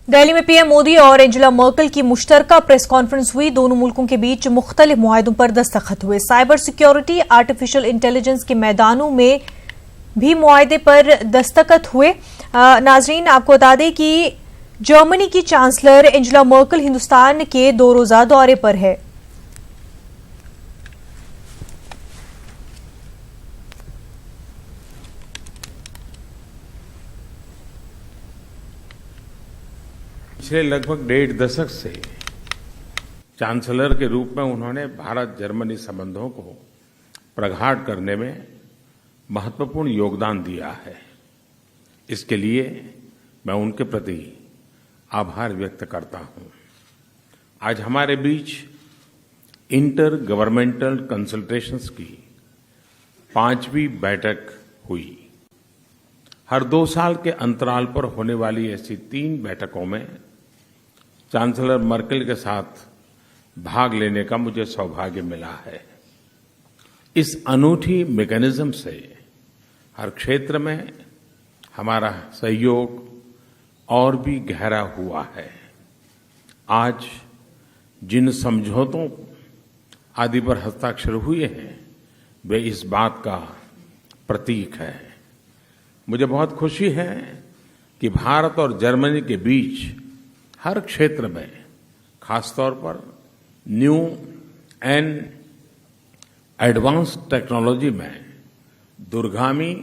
दिल्ली में पीएम मोदी और Angela Merkel की मुश्तरका प्रेस कॉन्फ्रेंस हुई। दोनों मुल्कों के बीच मुख्तलिफ मुआहदों पर दस्तखत हुए। साइबर सिक्योरिटी, आर्टिफिशियल इंटेलिजेंस के मैदानों में भी मुआहदे पर दस्तखत हुए। नाजरीन, आपको बता दें कि जर्मनी की चांसलर एंजेला मर्केल हिंदुस्तान के 2 रोजा दौरे पर है। पिछले लगभग 1.5 दशक से चांसलर के रूप में उन्होंने भारत जर्मनी संबंधों को प्रगाढ़ करने में महत्वपूर्ण योगदान दिया है। इसके लिए मैं उनके प्रति आभार व्यक्त करता हूं। आज हमारे बीच इंटर गवर्नमेंटल कंसल्टेशंस की 5वीं बैठक हुई। हर 2 साल के अंतराल पर होने वाली ऐसी 3 बैठकों में चांसलर मर्केल के साथ भाग लेने का मुझे सौभाग्य मिला है। इस अनूठी मैकेनिज्म से हर क्षेत्र में हमारा सहयोग और भी गहरा हुआ है। आज जिन समझौतों आदि पर हस्ताक्षर हुए हैं वे इस बात का प्रतीक है। मुझे बहुत खुशी है कि भारत और जर्मनी के बीच हर क्षेत्र में, खासतौर पर न्यू एंड एडवांस टेक्नोलॉजी में दूरगामी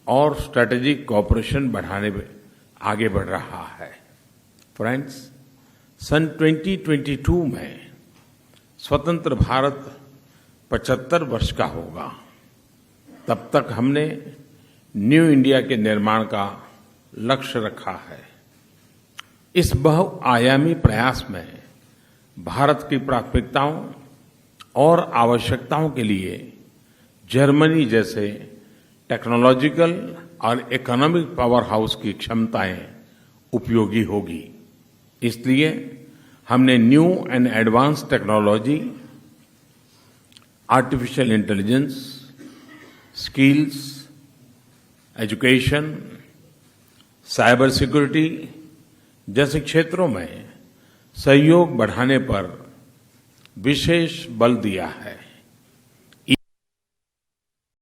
और स्ट्रेटेजिक कोऑपरेशन बढ़ाने में आगे बढ़ रहा है। फ्रेंड्स, सन 2022 में स्वतंत्र भारत 75 वर्ष का होगा। तब तक हमने न्यू इंडिया के निर्माण का लक्ष्य रखा है। इस बहुआयामी प्रयास में भारत की प्राथमिकताओं और आवश्यकताओं के लिए जर्मनी जैसे टेक्नोलॉजिकल और इकोनॉमिक पावर हाउस की क्षमताएं उपयोगी होगी। इसलिए हमने new and advance technology, artificial intelligence, skills, education, cyber security जैसे क्षेत्रों में सहयोग बढ़ाने पर विशेष बल दिया है।